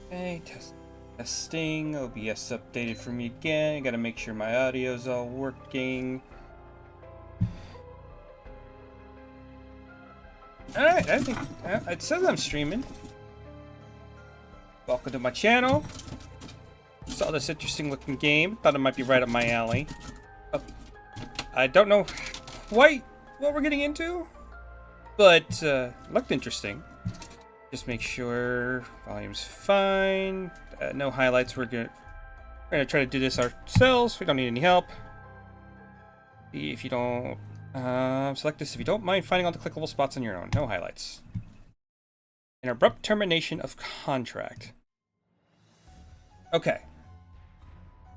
Okay, testing. OBS updated for me again. Gotta make sure my audio's all working. Alright, I think it says I'm streaming. Welcome to my channel. Saw this interesting looking game. Thought it might be right up my alley. I don't know quite what we're getting into, but looked interesting. Just make sure volume's fine. No highlights. We're gonna try to do this ourselves. We don't need any help. If you don't select this, if you don't mind finding all the clickable spots on your own. No highlights. An abrupt termination of contract. Okay.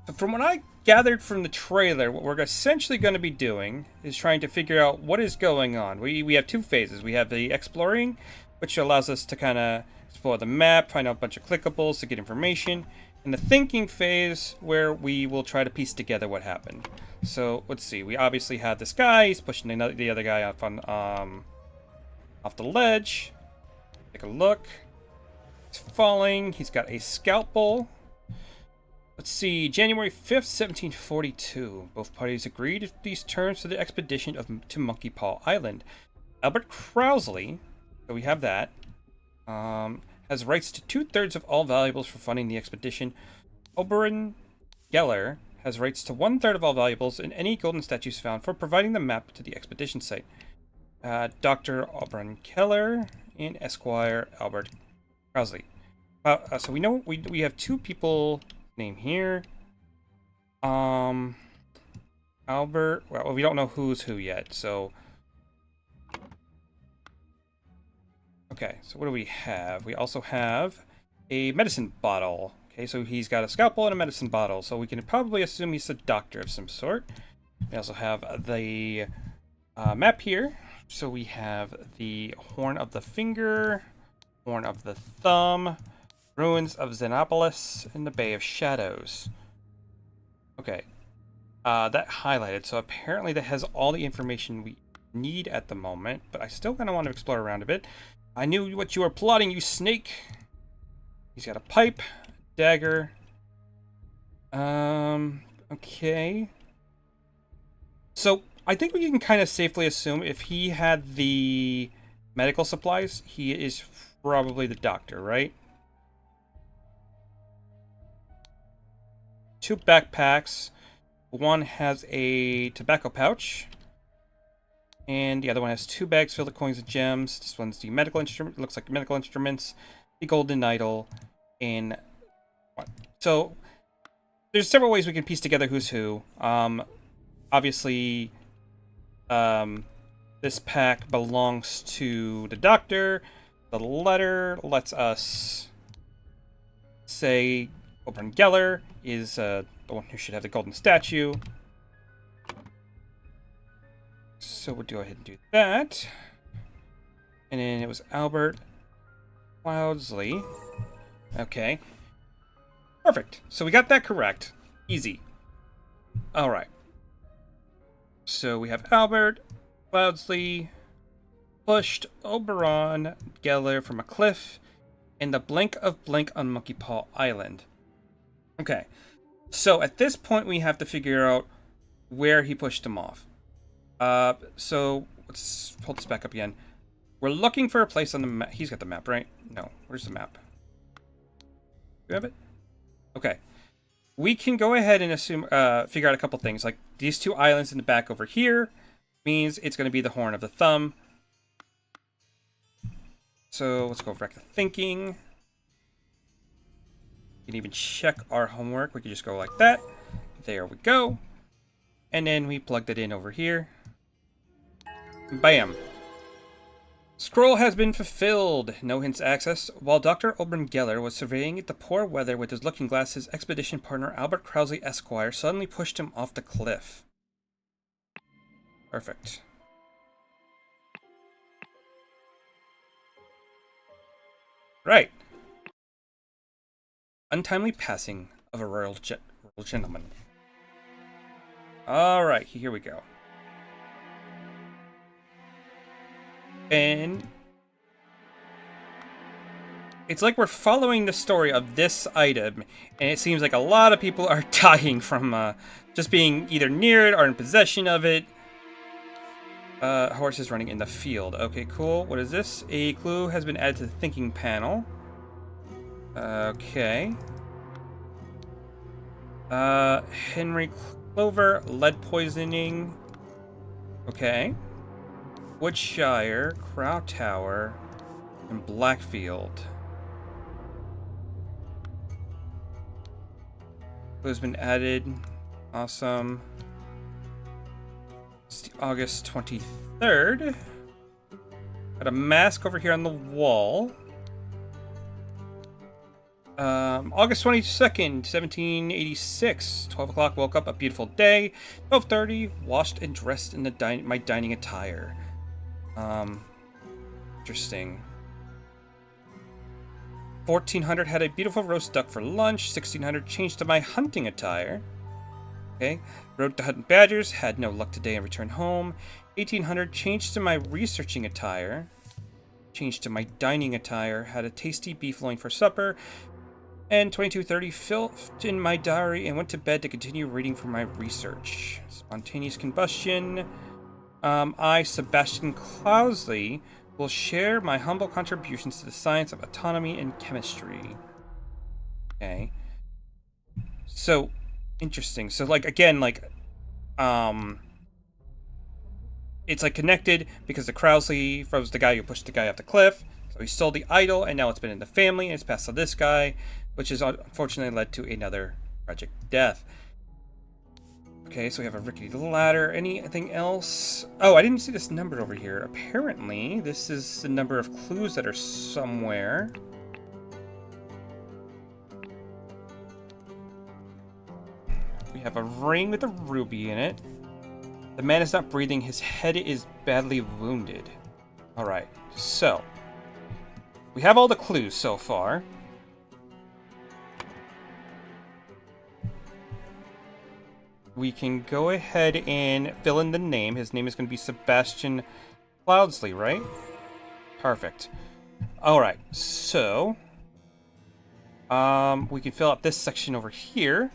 So from what I gathered from the trailer, what we're essentially going to be doing is trying to figure out what is going on. We have two phases. We have the exploring, which allows us to kind of explore the map, find out a bunch of clickables to get information, and the thinking phase where we will try to piece together what happened. So let's see. We obviously have this guy. He's pushing the other guy off on off the ledge. Take a look. He's falling. He's got a scalpel. Let's see, January 5th, 1742. Both parties agreed to these terms for the expedition to Monkey Paw Island. Albert Krausley, so we have that, has rights to 2/3 of all valuables for funding the expedition. Oberon Geller has rights to 1/3 of all valuables and any golden statues found for providing the map to the expedition site. Dr. Oberon Keller and Esquire Albert Krausley. So we know we have two people name here. Albert, well, we don't know who's who yet, so okay, so what do we have? We also have a medicine bottle. Okay, so he's got a scalpel and a medicine bottle, so we can probably assume he's a doctor of some sort. We also have the map here. So we have the Horn of the Finger, Horn of the Thumb, Ruins of Xenopolis, and the Bay of Shadows. Okay, that highlighted, so apparently that has all the information we need at the moment, but I still kind of want to explore around a bit. I knew what you were plotting, you snake! He's got a pipe, dagger. Okay. So, I think we can kind of safely assume if he had the medical supplies, he is probably the doctor, right? Two backpacks. One has a tobacco pouch, and the other one has two bags filled with coins and gems. This one's the medical instrument. Looks like medical instruments, the golden idol, and so there's several ways we can piece together who's who. Obviously, this pack belongs to the doctor. The letter lets us say Oberon Geller is the one who should have the golden statue. So we'll go ahead and do that. And then it was Albert Cloudsley. Okay. Perfect. So we got that correct. Easy. Alright. So we have Albert Cloudsley pushed Oberon Geller from a cliff in the blink of blink on Monkey Paw Island. Okay, so at this point we have to figure out where he pushed him off. So let's pull this back up again. We're looking for a place on the map. He's got the map, right? No, where's the map? Do you have it? Okay. We can go ahead and assume, figure out a couple things. Like these two islands in the back over here means it's going to be the Horn of the Thumb. So let's go back to thinking. We can even check our homework. We can just go like that. There we go. And then we plugged it in over here. Bam. Scroll has been fulfilled. No hints accessed. While Dr. Oberon Geller was surveying the poor weather with his looking glass, his expedition partner Albert Krausley Esquire suddenly pushed him off the cliff. Perfect. Right. Untimely passing of a royal gentleman. Alright, here we go. And It's like we're following the story of this item, and it seems like a lot of people are dying from just being either near it or in possession of it. Horse is running in the field. Okay, cool. What is this? A clue has been added to the thinking panel. Okay. Henry Clover, lead poisoning. Okay. Woodshire, Crow Tower, and Blackfield. Clue has been added. Awesome. It's the August 23rd. Got a mask over here on the wall. August 22nd, 1786. 12 o'clock, woke up, a beautiful day. 12:30, washed and dressed in my dining attire. Interesting. 1400, had a beautiful roast duck for lunch. 1600, changed to my hunting attire. Okay. Rode to hunt badgers, had no luck today and returned home. 1800, changed to my researching attire. Changed to my dining attire, had a tasty beef loin for supper. And 22:30, filled in my diary and went to bed to continue reading for my research. Spontaneous combustion. I, Sebastian Cloudesley, will share my humble contributions to the science of autonomy and chemistry. Okay. So, interesting. So, like, again, like, it's, like, connected because the Crousley froze the guy who pushed the guy off the cliff. So he stole the idol, and now it's been in the family, and it's passed to this guy, which has unfortunately led to another tragic death. Okay, so we have a rickety ladder. Anything else? Oh, I didn't see this number over here. Apparently, this is the number of clues that are somewhere. We have a ring with a ruby in it. The man is not breathing. His head is badly wounded. Alright, so we have all the clues so far. We can go ahead and fill in the name. His name is going to be Sebastian Cloudesley, right? Perfect. Alright, so we can fill out this section over here.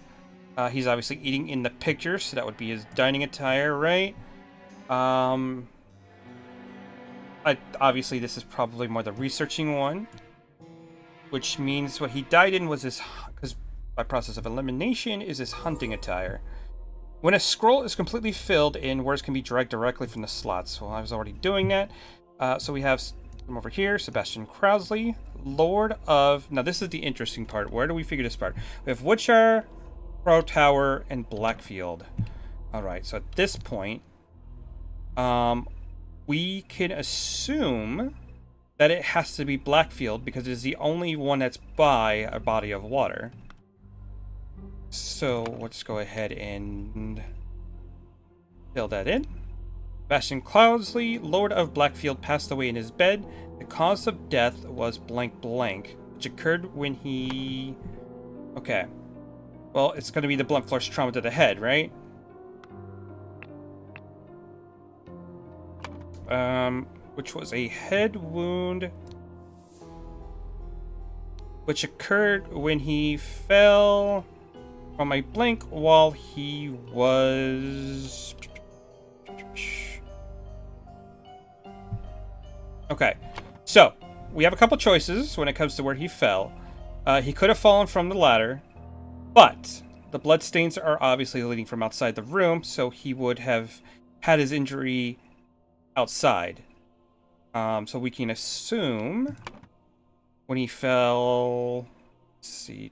He's obviously eating in the picture, so that would be his dining attire, right? Obviously, this is probably more the researching one, which means what he died in was his, because by process of elimination, is his hunting attire. When a scroll is completely filled in, words can be dragged directly from the slots. Well, I was already doing that. So we have him over here, Sebastian Crousley, Lord of... Now, this is the interesting part. Where do we figure this part? We have Woodshire, Crow Tower, and Blackfield. Alright, so at this point, we can assume that it has to be Blackfield because it is the only one that's by a body of water. So let's go ahead and fill that in. Sebastian Cloudesley, Lord of Blackfield, passed away in his bed. The cause of death was blank blank, which occurred when he... Okay. Well, it's going to be the blunt force trauma to the head, right? Which was a head wound, which occurred when he fell from a blank while he was... Okay, so we have a couple choices when it comes to where he fell. He could have fallen from the ladder, but the bloodstains are obviously leading from outside the room, so he would have had his injury outside. So we can assume when he fell, let's see,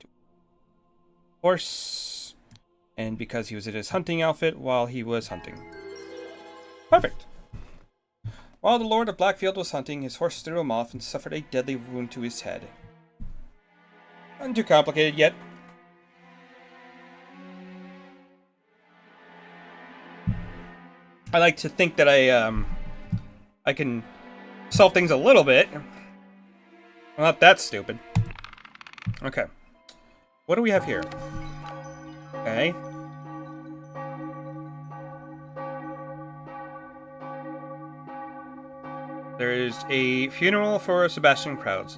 horse, and because he was in his hunting outfit while he was hunting. Perfect. While the Lord of Blackfield was hunting, his horse threw him off and suffered a deadly wound to his head. Not too complicated yet. I like to think that I can solve things a little bit. I'm not that stupid. Okay. What do we have here? Okay. There is a funeral for Sebastian Cloudesley.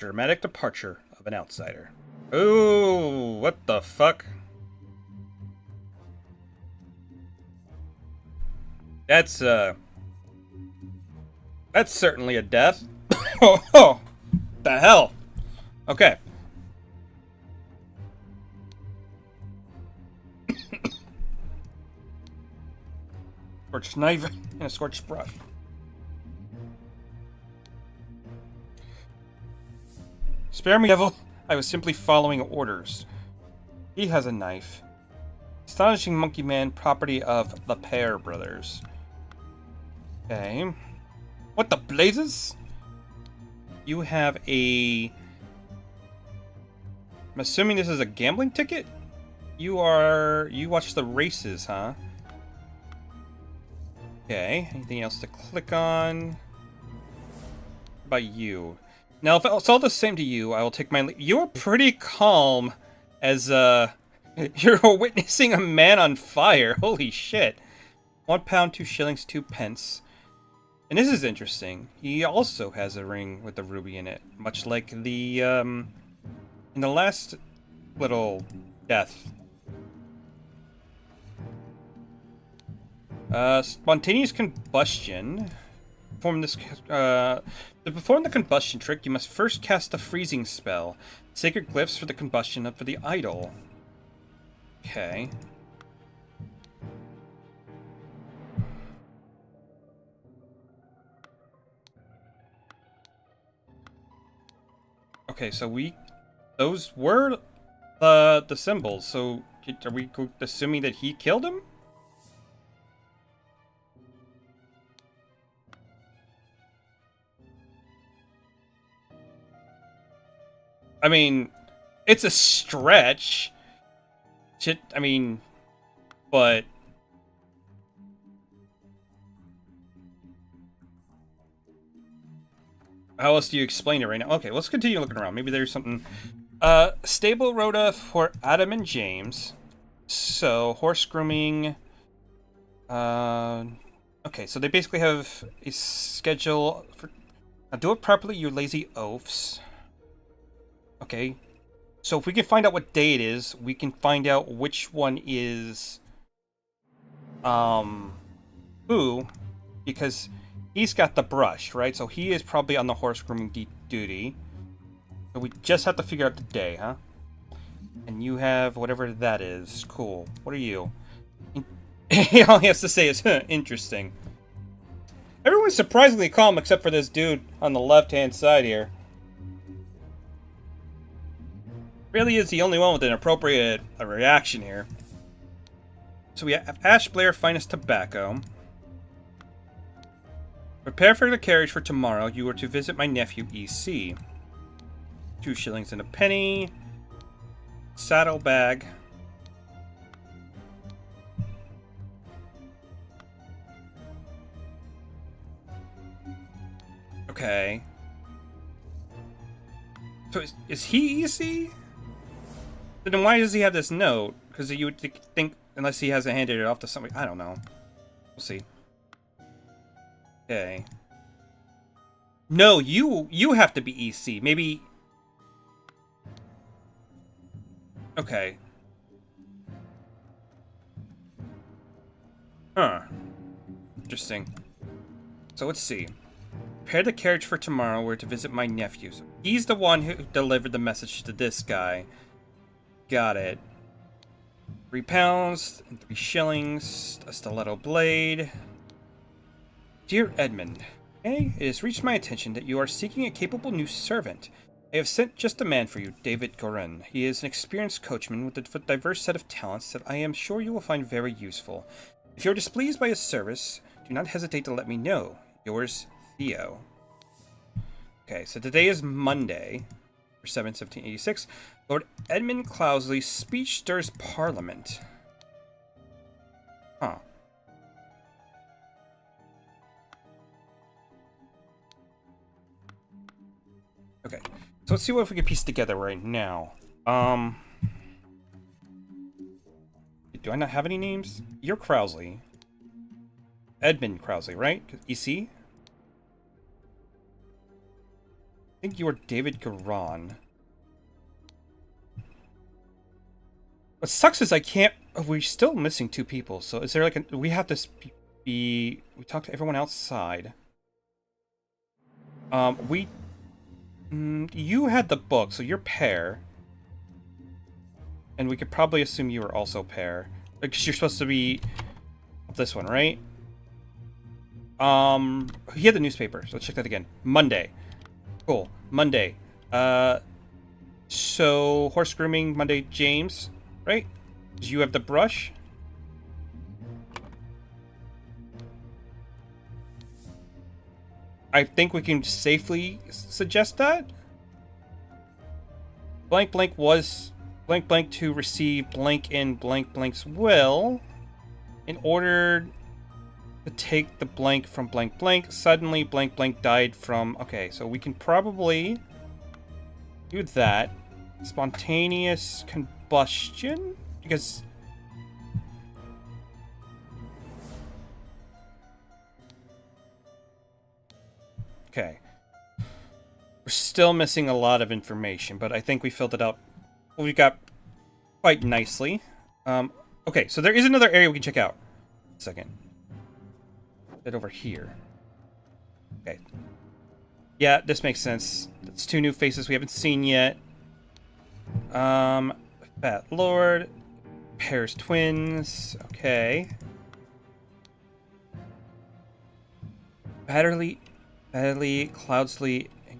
Dramatic departure of an outsider. Ooh, what the fuck? That's certainly a death. Oh, the hell? Okay. Scorched knife and a scorched brush. Spare me, devil. I was simply following orders. He has a knife. Astonishing Monkey Man, property of the Pear Brothers. Okay. What the blazes? You have a... I'm assuming this is a gambling ticket? You watch the races, huh? Okay. Anything else to click on? What about you? Now, if it's all the same to you, I will take my... You're pretty calm as, you're witnessing a man on fire. Holy shit. £1, 2 shillings, 2 pence. And this is interesting. He also has a ring with the ruby in it. Much like the, in the last little death. Spontaneous combustion. To perform the combustion trick, you must first cast a freezing spell. Sacred glyphs for the combustion for the idol. Okay. Okay, so those were the symbols. So are we assuming that he killed him? I mean, it's a stretch. Shit, I mean, but... How else do you explain it right now? Okay, let's continue looking around. Maybe there's something... Stable rota for Adam and James. So, horse grooming... Okay, so they basically have a schedule for... Now, do it properly, you lazy oafs. Okay, so if we can find out what day it is, we can find out which one is, who, because he's got the brush, right? So he is probably on the horse grooming duty. So we just have to figure out the day, huh? And you have whatever that is. Cool. What are you? All he has to say is, interesting. Everyone's surprisingly calm except for this dude on the left-hand side here. Really is the only one with an appropriate reaction here. So we have Ash Blair Finest Tobacco. Prepare for the carriage for tomorrow. You are to visit my nephew, EC. 2 shillings and a penny. Saddlebag. Okay. So is he EC? Then why does he have this note? Because you would think, unless he hasn't handed it off to somebody, I don't know. We'll see. Okay. No, you have to be EC. Maybe. Okay. Huh. Interesting. So let's see. Prepare the carriage for tomorrow. We're to visit my nephew. So he's the one who delivered the message to this guy. Got it. £3 and 3 shillings. A stiletto blade. Dear Edmund, it has reached my attention that you are seeking a capable new servant. I have sent just the man for you, David Gorin. He is an experienced coachman with a diverse set of talents that I am sure you will find very useful. If you are displeased by his service, do not hesitate to let me know. Yours, Theo. Okay, so today is Monday, 1786. Lord Edmund Clousley's speech stirs Parliament. Huh. Okay, so let's see what we can piece together right now. Do I not have any names? You're Crousley. Edmund Crousley, right? EC? think you are David Garan. What sucks is I can't. Oh, we're still missing 2 people. So is there like a? We have to be. We talked to everyone outside. You had the book, so you're Pear. And we could probably assume you were also Pear. Because you're supposed to be this one, right? He had the newspaper, so let's check that again. Monday. Cool. Monday. So horse grooming, Monday, James, right? Do you have the brush? I think we can safely suggest that. Blank blank was blank blank to receive blank in blank blank's will in order to take the blank from blank blank. Suddenly blank blank died from... Okay, so we can probably do that. Spontaneous combustion? Because... Okay. We're still missing a lot of information, but I think we filled it out. Well, we got quite nicely. Okay, so there is another area we can check out. Second. Get over here. Okay. Yeah, this makes sense. That's 2 new faces we haven't seen yet. Fat Lord. Pear's twins. Okay. Batterly, Cloudsley, and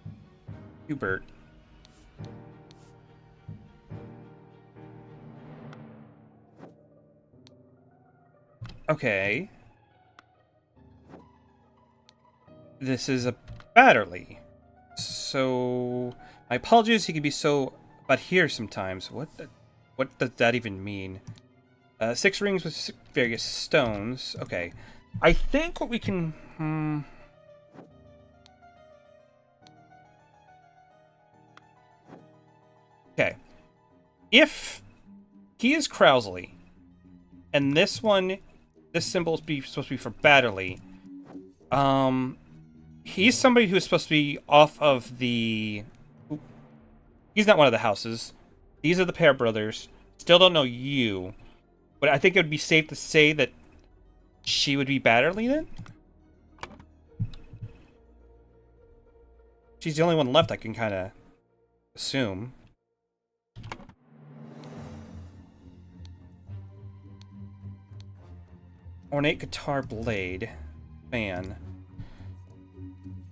Hubert. Okay. This is a Batterly. So, my apologies, he can be so about here sometimes. What does that even mean? 6 rings with various stones. Okay. I think what we can... Okay. If he is Krausley, and this symbol is supposed to be for Batterly, he's somebody who's supposed to be off of the... He's not one of the houses. These are the Pear brothers. Still don't know you. But I think it would be safe to say that she would be Batterly then? She's the only one left I can kind of assume. Ornate guitar blade. Fan.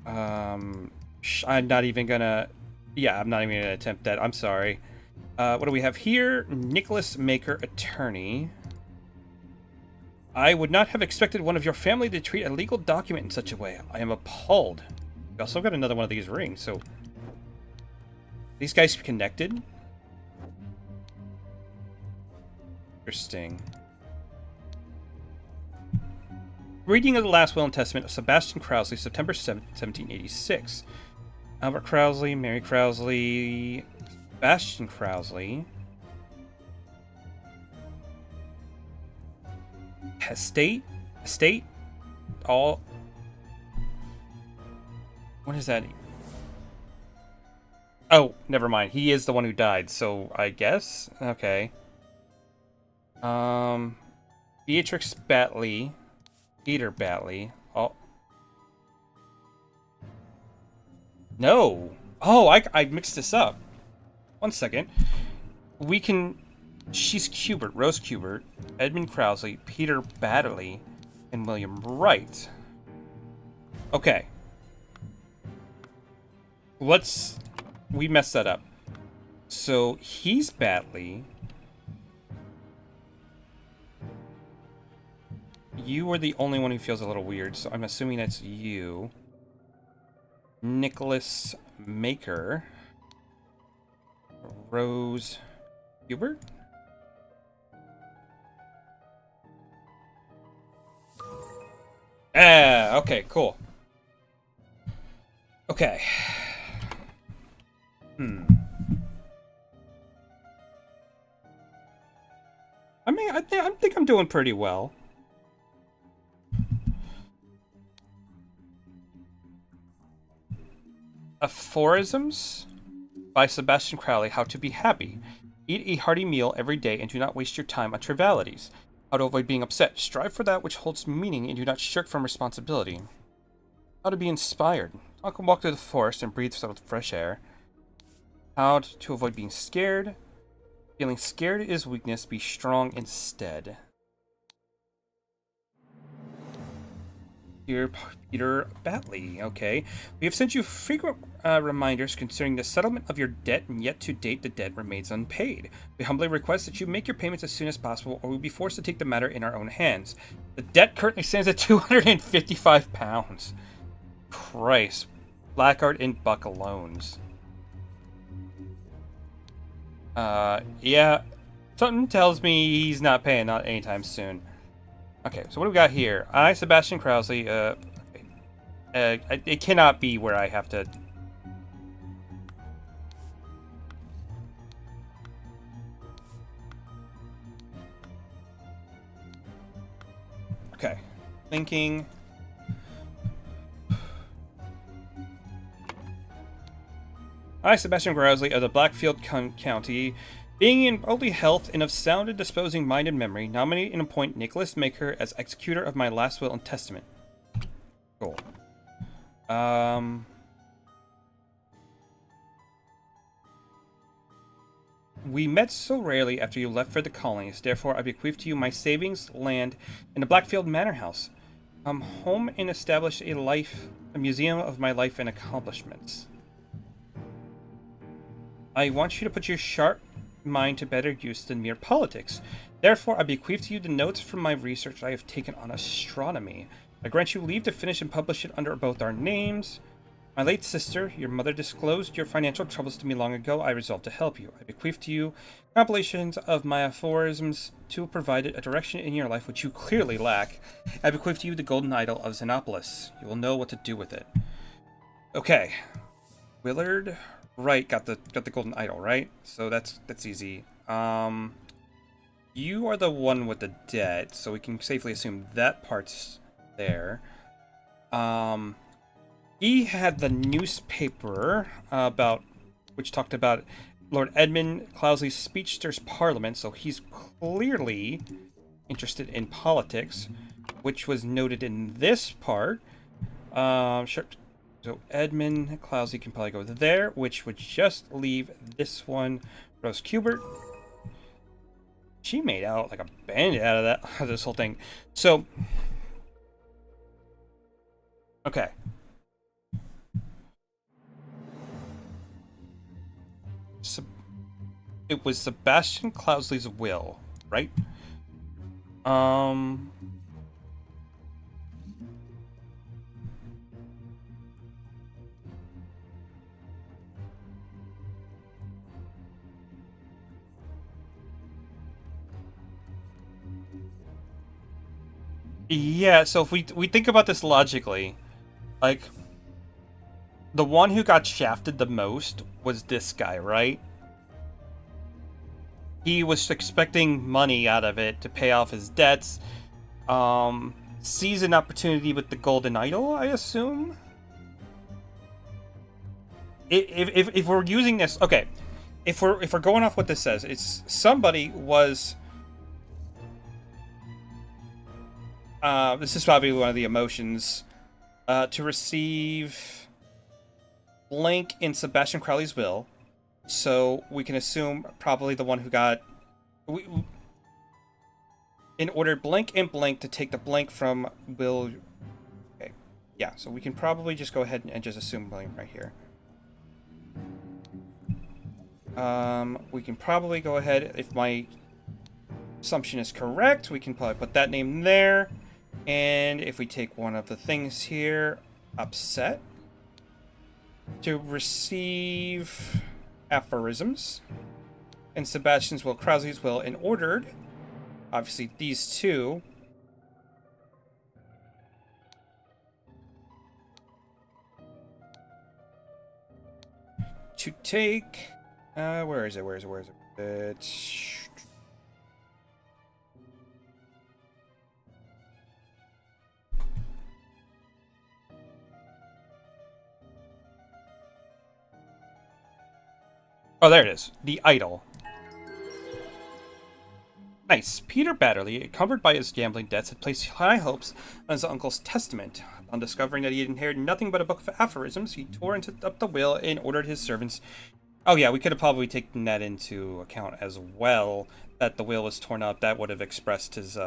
I'm not even gonna... Yeah, I'm not even gonna attempt that. I'm sorry. What do we have here? Nicholas Maker, attorney. I would not have expected one of your family to treat a legal document in such a way. I am appalled. We also got another one of these rings, so... These guys connected? Interesting. Reading of the last will and testament of Sebastian Krausley, September 7th, 1786. Albert Krausley, Mary Krausley, Sebastian Krausley. Estate? All... What is that? Oh, never mind. He is the one who died, so I guess? Okay. Beatrix Batley. Peter Batley. Oh. No! Oh, I mixed this up. One second. We can... She's Cubert, Rose Cubert, Edmund Krausley, Peter Batterly, and William Wright. Okay. We messed that up. So, he's Batley. You are the only one who feels a little weird, so I'm assuming that's you. Nicholas Maker. Rose Hubert? Ah, okay, cool. Okay. I mean, I think I'm doing pretty well. Aphorisms by Sebastian Crowley. How to be happy. Eat a hearty meal every day and do not waste your time on trivialities. How to avoid being upset. Strive for that which holds meaning and do not shirk from responsibility. How to be inspired. Talk and walk through the forest and breathe some fresh air. How to avoid being scared. Feeling scared is weakness. Be strong instead. Dear Peter Batley, okay. We have sent you frequent reminders concerning the settlement of your debt, and yet to date the debt remains unpaid. We humbly request that you make your payments as soon as possible, or we'll be forced to take the matter in our own hands. The debt currently stands at £255. Christ. Blackguard and Buck loans. Yeah. Something tells me he's not paying, not anytime soon. Okay, so what do we got here? I, Sebastian Krausley, it cannot be where I have to... Okay, thinking... I, Sebastian Krausley of the Blackfield County, being in only health and of sound and disposing mind and memory, nominate and appoint Nicholas Maker as executor of my last will and testament. Cool. We met so rarely after you left for the colonies, therefore I bequeath to you my savings, land, and the Blackfield Manor House. Come home and establish a museum of my life and accomplishments. I want you to put your sharp mind to better use than mere politics. Therefore, I bequeath to you the notes from my research I have taken on astronomy. I grant you leave to finish and publish it under both our names. My late sister, your mother, disclosed your financial troubles to me long ago. I resolved to help you. I bequeath to you compilations of my aphorisms to provide a direction in your life which you clearly lack. I bequeath to you the golden idol of Xenopolis. You will know what to do with it. Okay. Willard Wright got the golden idol, right? So that's easy. You are the one with the debt, so we can safely assume that part's there. He had the newspaper which talked about Lord Edmund Cloudesley's speedster's parliament, so he's clearly interested in politics, which was noted in this part. Sure. So Edmund Cloudesley can probably go there, which would just leave this one. Rose Kubert. She made out like a bandit out of this whole thing. So, okay. So, it was Sebastian Cloudesley's will, right? Yeah, so if we think about this logically, like, the one who got shafted the most was this guy, right? He was expecting money out of it to pay off his debts. Sees an opportunity with the golden idol, I assume? If we're using this, okay, if we're going off what this says, it's somebody was... this is probably one of the emotions. To receive blank in Sebastian Crowley's will. So we can assume probably the one who got... in order blank and blank to take the blank from will... Okay. Yeah, so we can probably just go ahead and just assume blank right here. We can probably go ahead, if my assumption is correct, we can probably put that name there. And if we take one of the things here, upset, to receive aphorisms, and Sebastian's will, Krause's will, and ordered, obviously these two, to take, where is it? It's... Oh, there it is. The idol. Nice. Peter Batterley, encumbered by his gambling debts, had placed high hopes on his uncle's testament. On discovering that he had inherited nothing but a book of aphorisms, he tore up the will and ordered his servants... Oh yeah, we could have probably taken that into account as well, that the will was torn up. That would have expressed his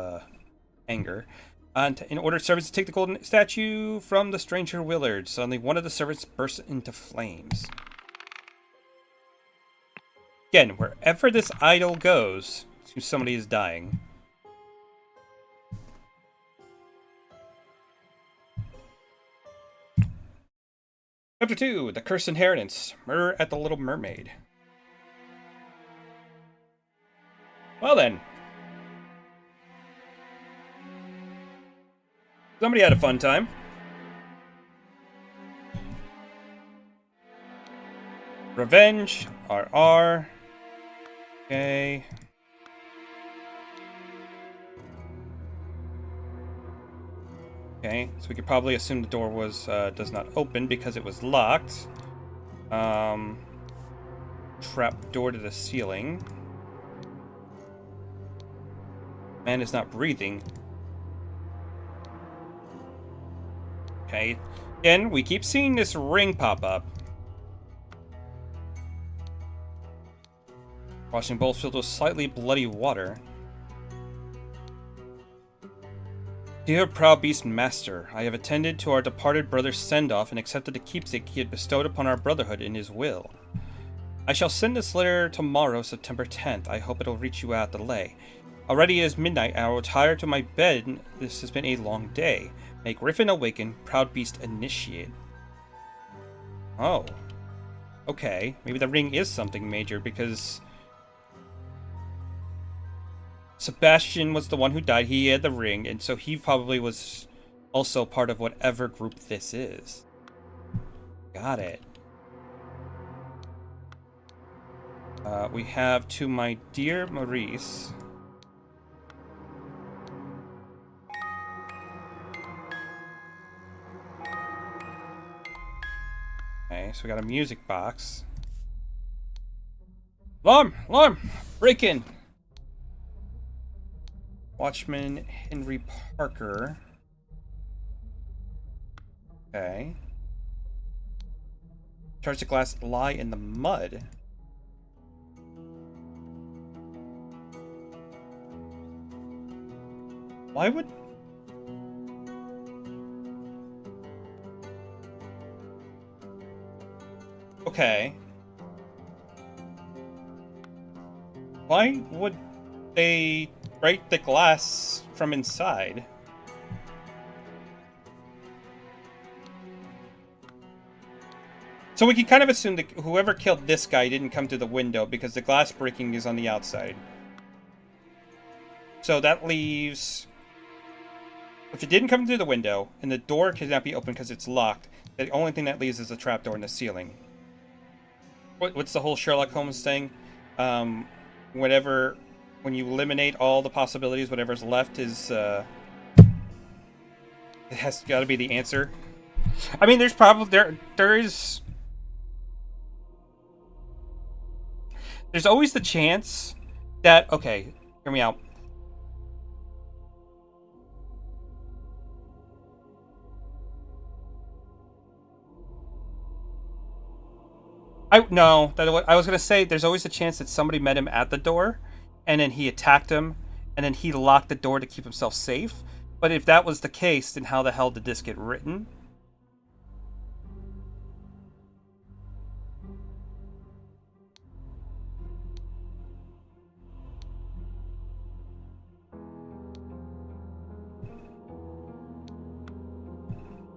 anger. And in order servants to take the golden statue from the stranger Willard, suddenly one of the servants burst into flames. Again, wherever this idol goes, somebody is dying. Chapter 2, The Cursed Inheritance. Murder at the Little Mermaid. Well then. Somebody had a fun time. Revenge. RR. Okay. Okay, so we could probably assume the door was does not open because it was locked. Trap door to the ceiling. Man is not breathing. Okay, again, we keep seeing this ring pop up. Washing bowl filled with slightly bloody water. Dear proud beast master, I have attended to our departed brother's send-off and accepted the keepsake he had bestowed upon our brotherhood in his will. I shall send this letter tomorrow, September 10th. I hope it'll reach you without delay. Already it is midnight, I will retire to my bed. This has been a long day. May Griffin awaken, proud beast initiate. Oh. Okay, maybe the ring is something major because... Sebastian was the one who died. He had the ring, and so he probably was also part of whatever group this is. Got it. We have to my dear Maurice. Okay, so we got a music box. Alarm! Alarm! Break in! Watchman Henry Parker. Okay. Charge the glass lie in the mud. Why would... Okay. Why would they break the glass from inside? So we can kind of assume that whoever killed this guy didn't come through the window because the glass breaking is on the outside. So that leaves... If it didn't come through the window and the door cannot be opened because it's locked, the only thing that leaves is a trapdoor in the ceiling. What's the whole Sherlock Holmes thing? Whatever... When you eliminate all the possibilities, whatever's left is, it has got to be the answer. I mean, there's probably, there's always the chance that, okay, hear me out. I was going to say there's always a chance that somebody met him at the door and then he attacked him, and then he locked the door to keep himself safe. But if that was the case, then how the hell did this get written?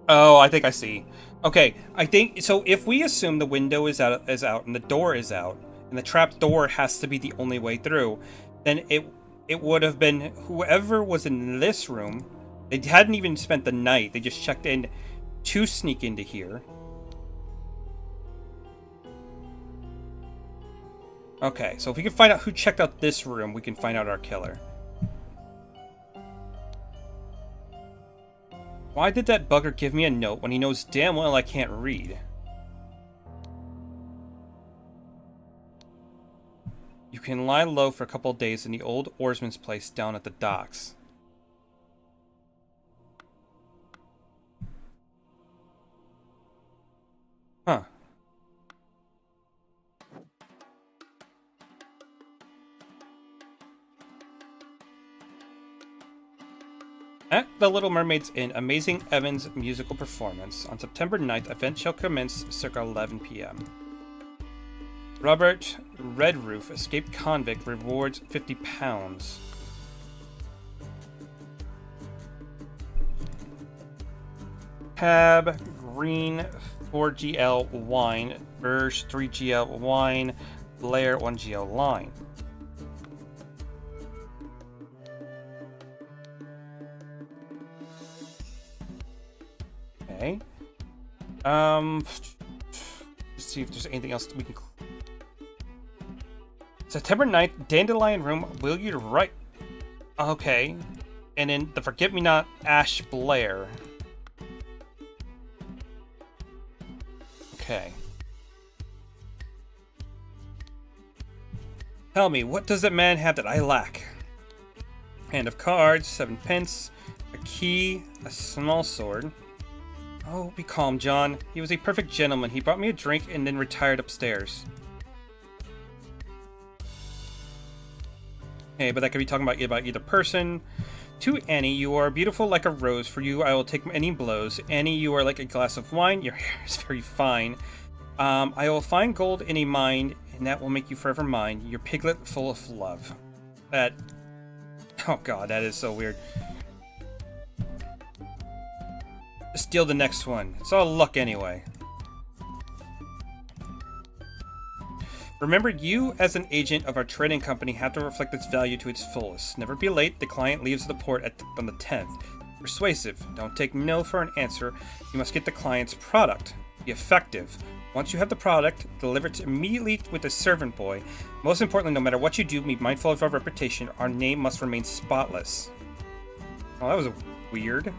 Oh, I think I see. Okay, I think so. If we assume the window is out and the door is out, and the trap door has to be the only way through, then it would have been whoever was in this room. They hadn't even spent the night. They just checked in to sneak into here. Okay, so if we can find out who checked out this room, we can find out our killer. Why did that bugger give me a note when he knows damn well I can't read? can lie low for a couple of days in the old oarsman's place down at the docks. Huh. At the Little Mermaid's Inn, Amazing Evan's musical performance. On September 9th, event shall commence circa 11 p.m. Robert Redroof, escaped convict, rewards £50. Cab, Green 4GL wine, Burge 3GL wine, Blair 1GL line. Okay. Let's see if there's anything else we can. September 9th, Dandelion Room, will you right? Okay. And then the Forget-Me-Not, Ash Blair. Okay. Tell me, what does that man have that I lack? Hand of cards, 7 pence, a key, a small sword. Oh, be calm, John. He was a perfect gentleman. He brought me a drink and then retired upstairs. Okay, but that could be talking about either person. To Annie, you are beautiful like a rose. For you, I will take any blows. Annie, you are like a glass of wine. Your hair is very fine. I will find gold in a mine, and that will make you forever mine. Your piglet full of love. That... Oh god, that is so weird. Just deal the next one. It's all luck anyway. Remember, you as an agent of our trading company have to reflect its value to its fullest. Never be late. The client leaves the port on the 10th. Persuasive. Don't take no for an answer. You must get the client's product. Be effective. Once you have the product, deliver it immediately with a servant boy. Most importantly, no matter what you do, be mindful of our reputation. Our name must remain spotless. Oh, that was weird.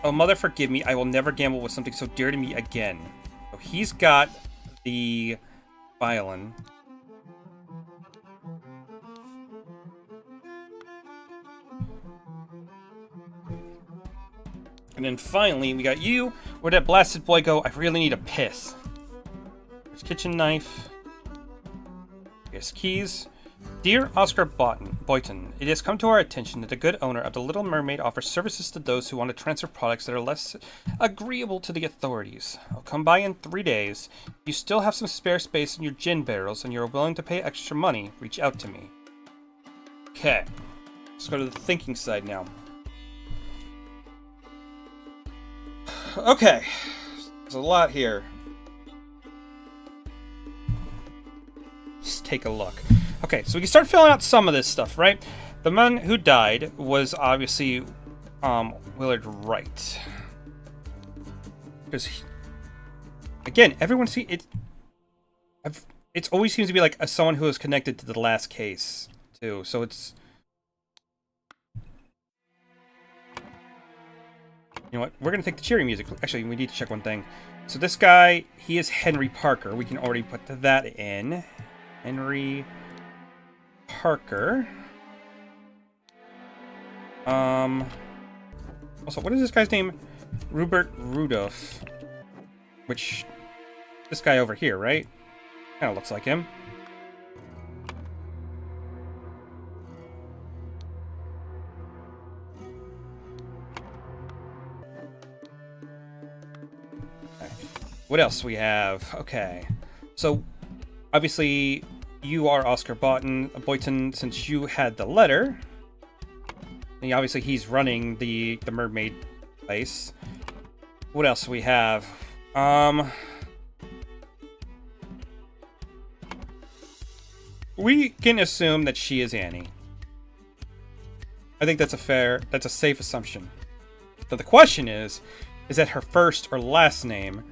Oh, mother, forgive me. I will never gamble with something so dear to me again. So he's got the violin. And then finally, we got you. Where'd that blasted boy go? I really need a piss. There's kitchen knife. Here's keys. Dear Oscar Boyton, it has come to our attention that the good owner of the Little Mermaid offers services to those who want to transfer products that are less agreeable to the authorities. I'll come by in 3 days. If you still have some spare space in your gin barrels and you're willing to pay extra money, reach out to me. Okay. Let's go to the thinking side now. Okay. There's a lot here. Let's take a look. Okay, so we can start filling out some of this stuff, right? The man who died was obviously Willard Wright. Because, again, everyone see it. It always seems to be like someone who is connected to the last case, too. So it's... You know what? We're going to take the cheery music. Actually, we need to check one thing. So this guy, he is Henry Parker. We can already put that in. Henry Parker. Also, what is this guy's name? Rupert Rudolph. Which, this guy over here, right? Kind of looks like him. Okay. What else we have? Okay. So, obviously, you are Oscar Boyton, since you had the letter. And obviously, he's running the mermaid place. What else do we have? We can assume that she is Annie. I think that's a safe assumption. But the question is that her first or last name?